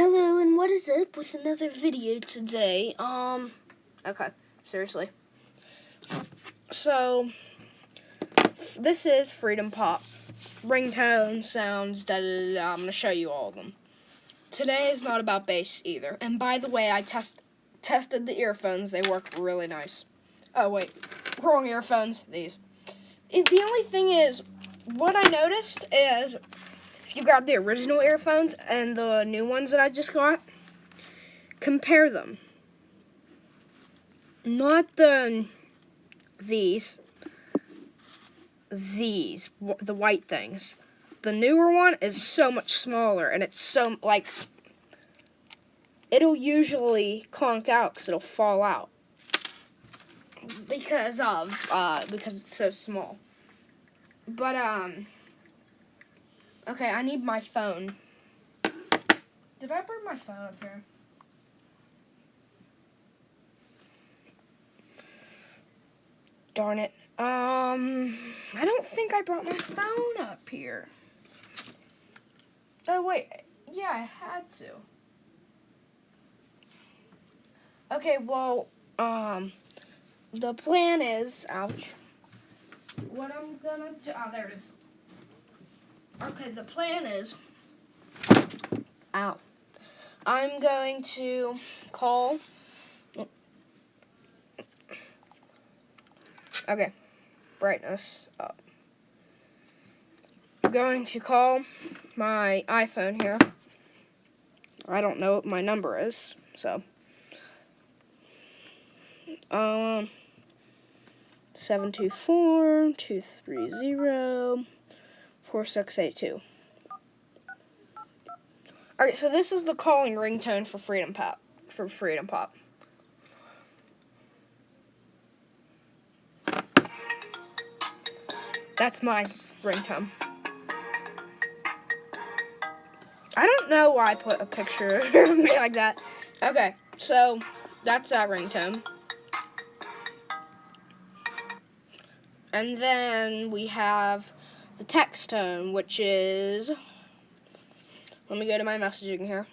Hello, and what is up with another video today? Okay, seriously. So, this is FreedomPop. Ringtone sounds, I'm gonna show you all of them. Today is not about bass either. And by the way, I tested the earphones. They work really nice. Oh, wait. Wrong earphones. These. The only thing is, what I noticed is, if you got the original earphones and the new ones that I just got, compare them. Not these, the white things. The newer one is so much smaller, and it's so, it'll usually conk out because it'll fall out. Because it's so small. But, okay, I need my phone. Did I bring my phone up here? Darn it. I don't think I brought my phone up here. Oh, wait. Yeah, I had to. Okay, well, the plan is, ouch. What I'm gonna do, there it is. Okay, the plan is, I'm going to call, okay, brightness up. I'm going to call my iPhone here. I don't know what my number is, so. 724-230-4682. Alright, so this is the calling ringtone for FreedomPop. That's my ringtone. I don't know why I put a picture of me like that. Okay, so that's that ringtone. And then we have the text tone, which is, let me go to my messaging here.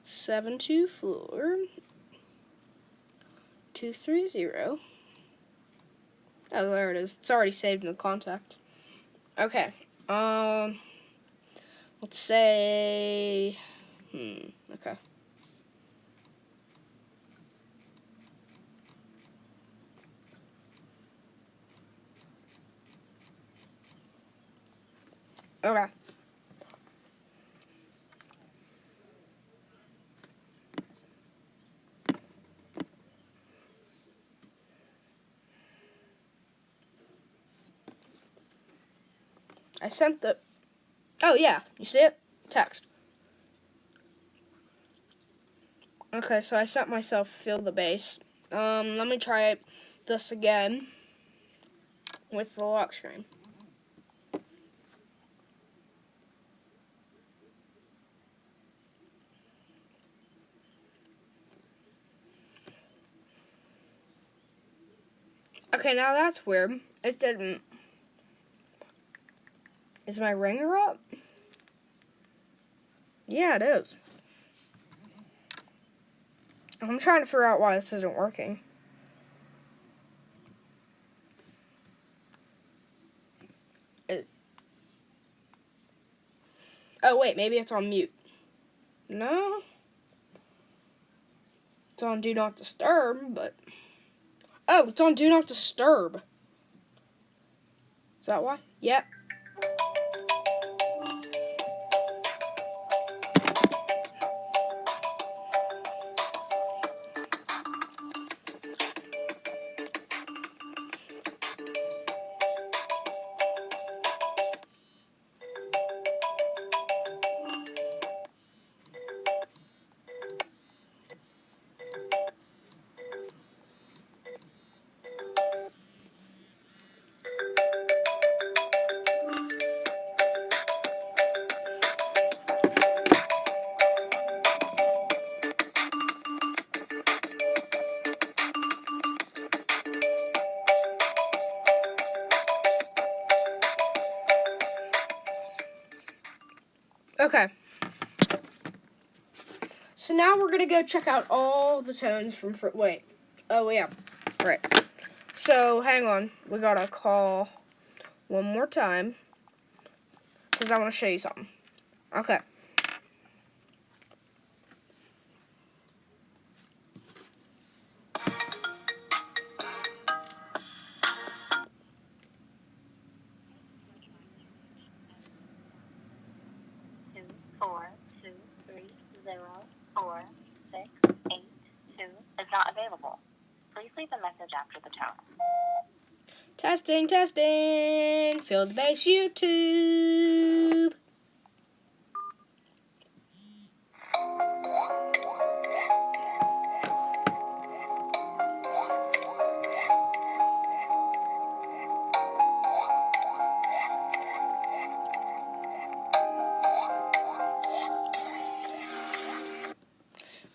Seven two four 230. Oh, there it is. It's already saved in the contact. Okay. Let's say, okay. Okay. I sent the, oh yeah, you see it? Text. Okay, so I sent myself feel the bass. Let me try this again with the lock screen. Okay, now that's weird. It didn't. Is my ringer up? Yeah, it is. I'm trying to figure out why this isn't working. Oh, wait, maybe it's on mute. No. It's on Do Not Disturb, but... Oh, it's on Do Not Disturb. Is that why? Yep. Okay. So now we're gonna go check out all the tones from wait. Oh yeah. Right. So hang on. We gotta call one more time because I want to show you something. Okay. Four two three 04682 is not available. Please leave a message after the tone. Testing, testing. Feel the bass, YouTube.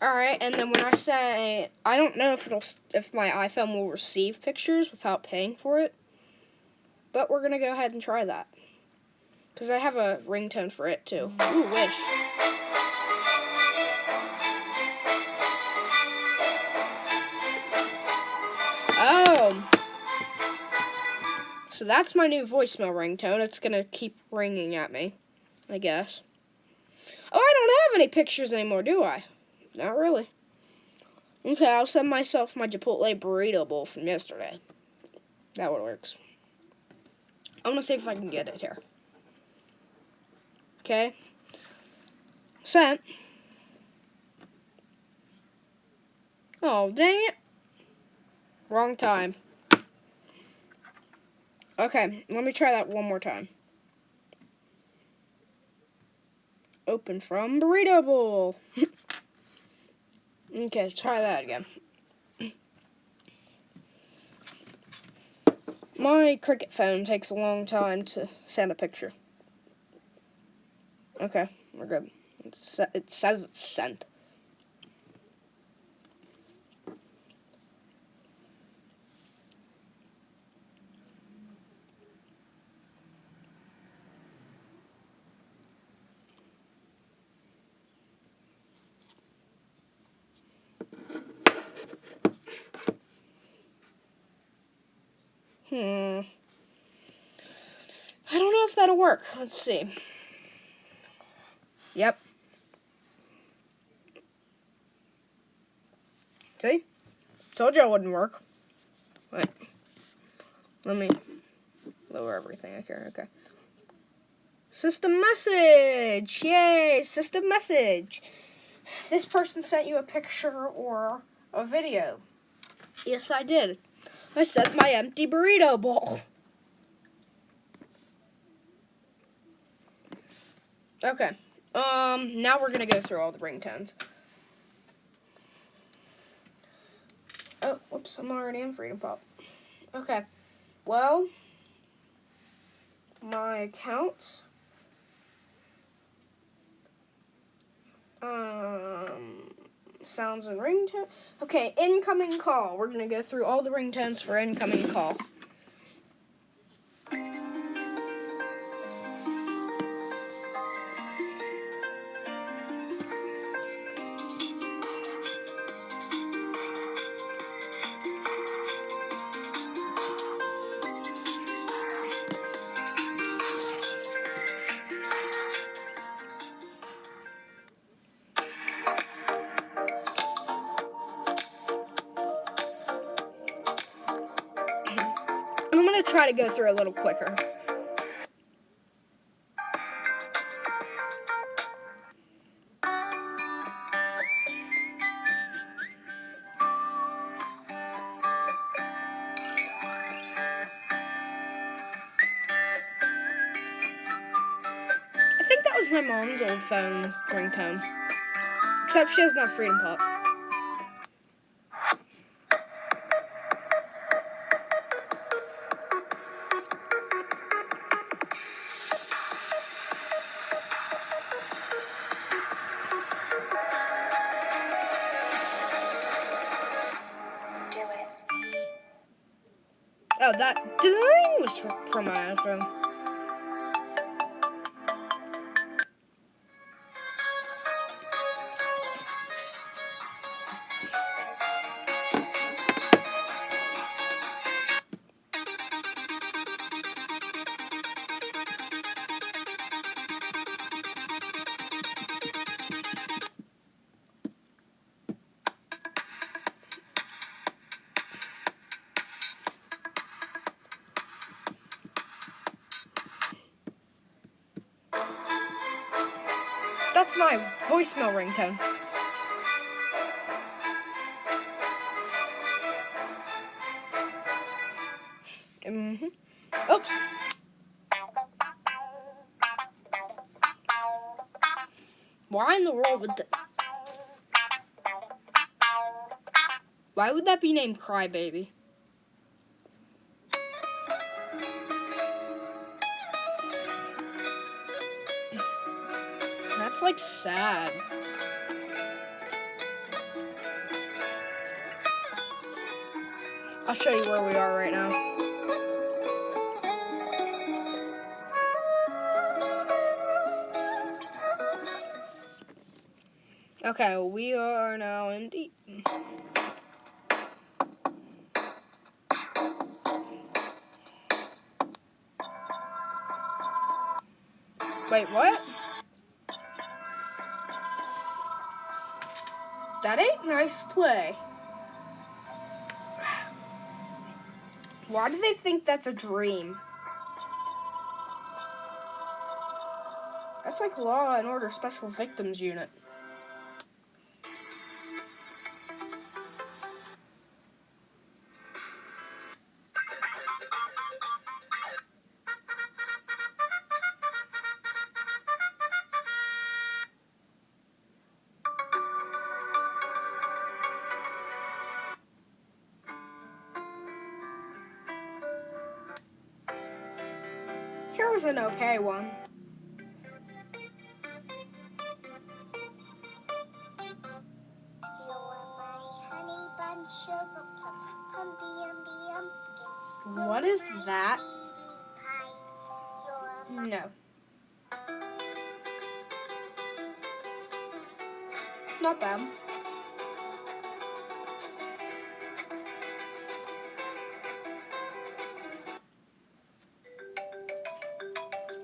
Alright, and then when I say, I don't know if my iPhone will receive pictures without paying for it, but we're gonna go ahead and try that. Because I have a ringtone for it too. Ooh, wish. Oh. So that's my new voicemail ringtone. It's gonna keep ringing at me, I guess. Oh, I don't have any pictures anymore, do I? Not really. Okay, I'll send myself my Chipotle burrito bowl from yesterday. That one works. I'm gonna see if I can get it here. Okay. Sent. Oh, dang it. Wrong time. Okay, let me try that one more time. Open from burrito bowl. Okay, let's try that again. My Cricket phone takes a long time to send a picture. Okay, we're good. It says it's sent. I don't know if that'll work. Let's see. Yep. See? Told you it wouldn't work. Wait. Let me lower everything I care. Okay. System message! Yay! System message! This person sent you a picture or a video. Yes, I did. I sent my empty burrito bowl. Okay. Now we're gonna go through all the ringtones. Oh, whoops, I'm already in FreedomPop. Okay. Well, my account. Sounds and ringtone. Okay, incoming call. We're gonna go through all the ringtones for incoming call. I'm gonna try to go through a little quicker. I think that was my mom's old phone ringtone. Except she doesn't have FreedomPop. Oh, that ding was from my iPhone. that's my voicemail ringtone. Oops. Why in the world would that? Why would that be named Crybaby? That's like sad. I'll show you where we are right now. Okay, we are now in deep. Wait, what? That ain't nice play. Why do they think that's a dream? That's like Law and Order Special Victims Unit. Here was an okay one. What is that? No. Not bad.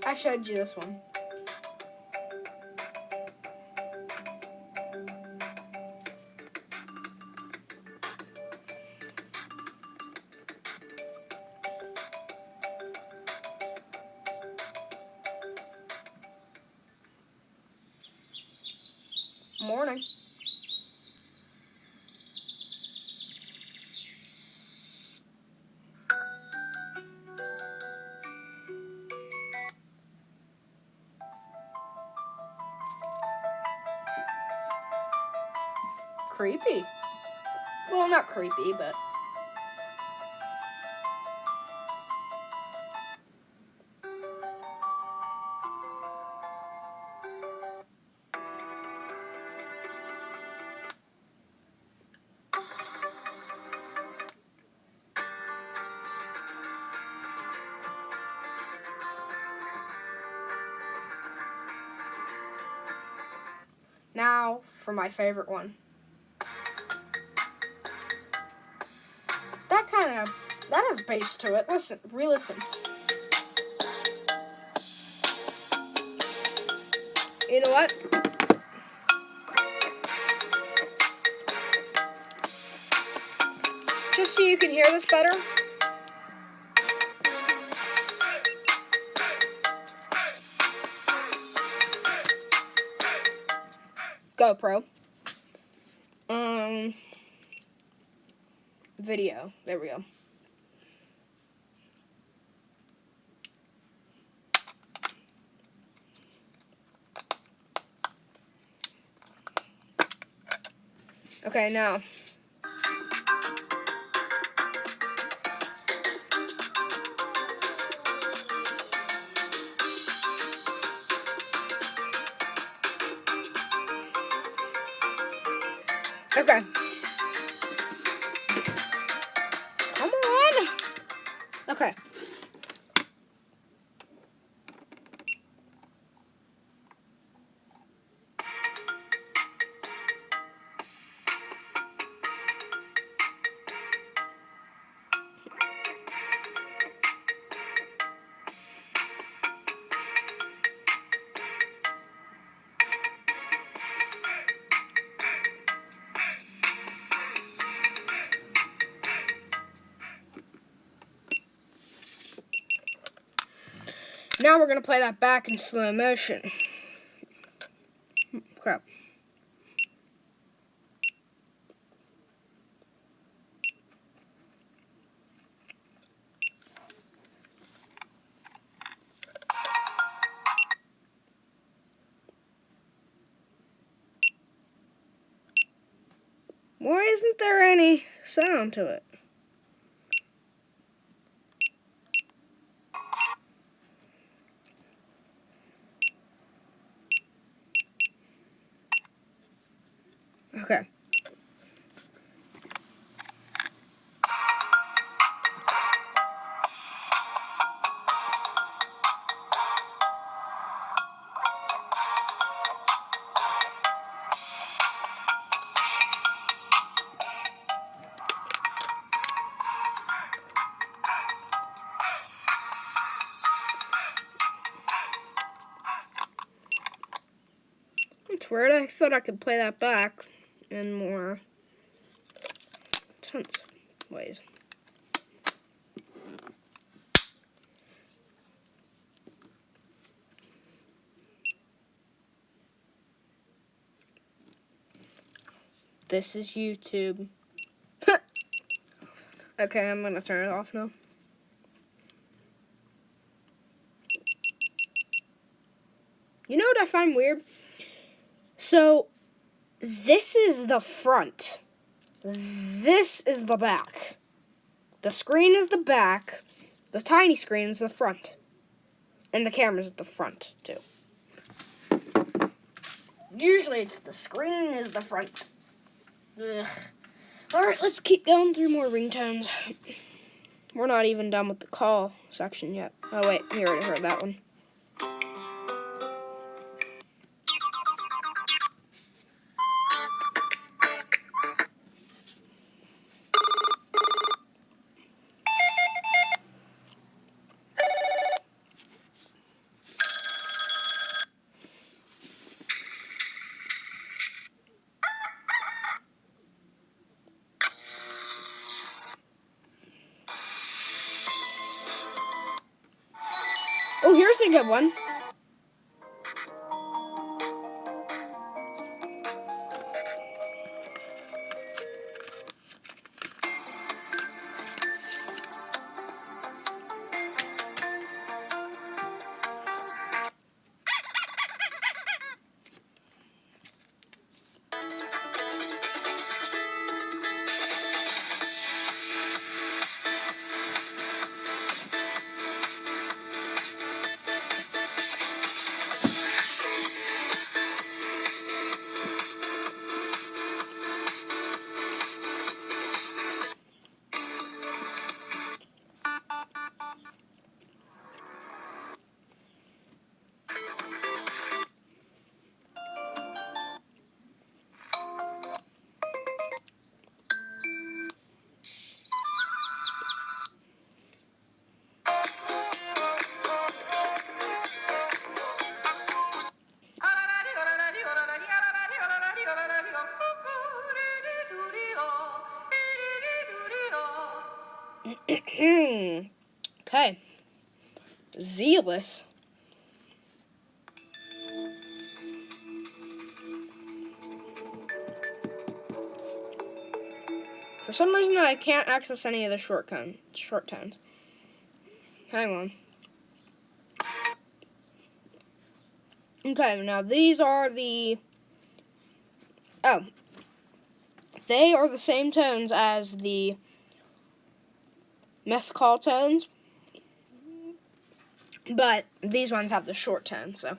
I showed you this one. Morning. Creepy. Well, not creepy, but... Now, for my favorite one. That has bass to it. Listen, re-listen. You know what? Just so you can hear this better. GoPro. Video. There we go. Okay, now. Okay. Come on. Okay. Now we're going to play that back in slow motion. Crap. Why isn't there any sound to it? Okay. It's weird. I thought I could play that back in more tons of ways. This is YouTube. Okay, I'm gonna turn it off now. You know what I find weird? So, this is the front. This is the back. The screen is the back. The tiny screen is the front. And the camera's at the front, too. Usually it's the screen is the front. Ugh. Alright, let's keep going through more ringtones. We're not even done with the call section yet. Oh wait, we already heard that one. Oh, here's a good one. Okay. Zealous. For some reason I can't access any of the short tones. Hang on. Okay, now these are the... Oh. They are the same tones as the missed call tones. But these ones have the short tone, so...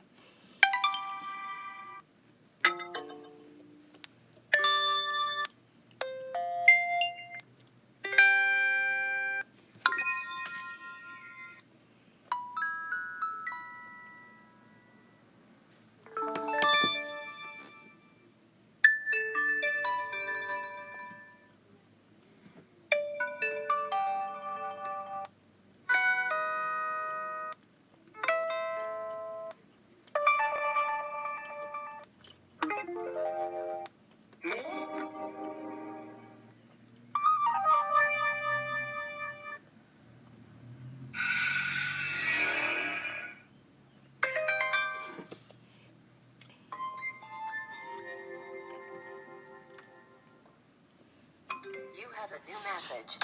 a new message.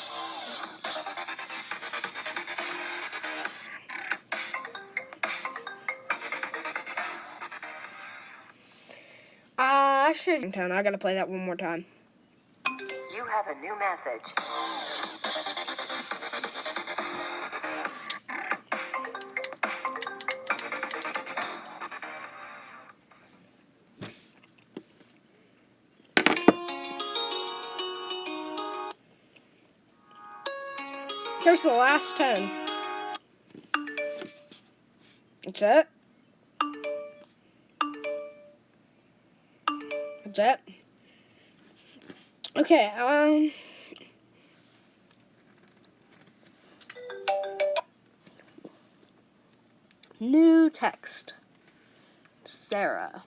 I should. I gotta play that one more time. You have a new message. Here's the last 10. That's it. That's it. Okay, new text. Sarah.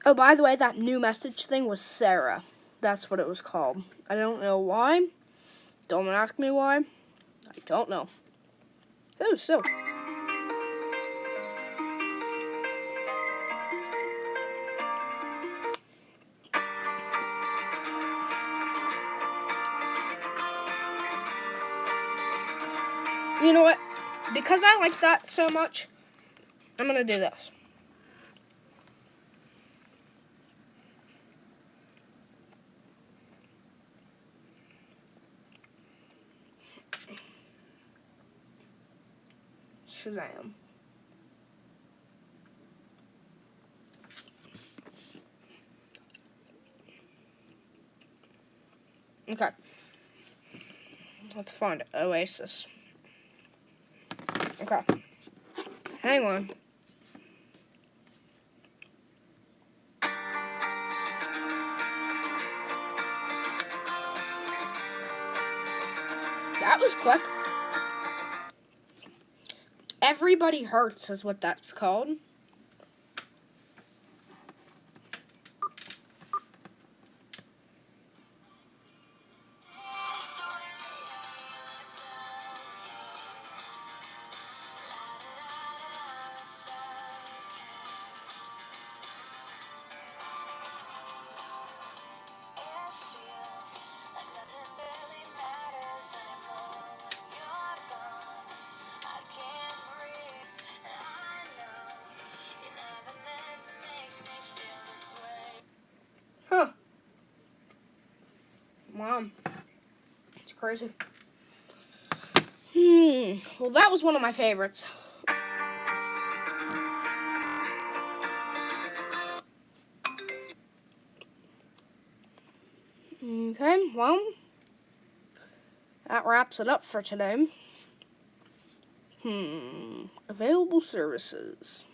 Oh, by the way, that new message thing was Sarah. That's what it was called. I don't know why. Don't ask me why. I don't know. Oh, so. You know what? Because I like that so much, I'm going to do this. Shazam. Okay. Let's find Oasis. Okay. Hang on. That was quick. Everybody Hurts is what that's called. Huh. Wow. It's crazy. Well, that was one of my favorites. Okay, well, that wraps it up for today. Available services.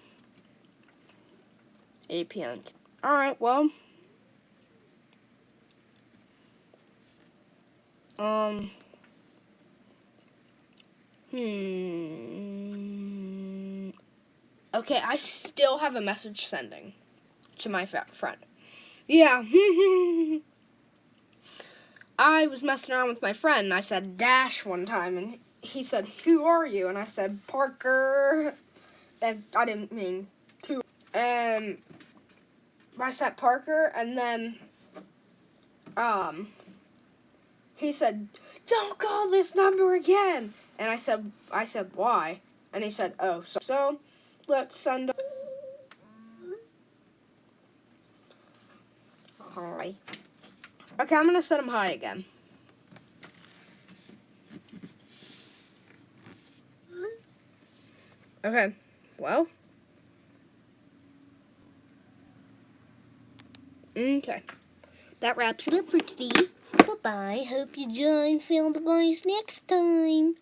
8 p.m. Alright, well. Okay, I still have a message sending to my friend. Yeah. I was messing around with my friend, and I said Dash one time, and he said, "Who are you?" And I said, "Parker." And I didn't mean to. And I said Parker, and then he said, "Don't call this number again." And I said, "Why?" And he said, "Oh, so let's send." Hi. Okay, I'm gonna set him hi again. Okay, well. Okay. That wraps it up for today. Bye-bye. Hope you join Film Boys next time.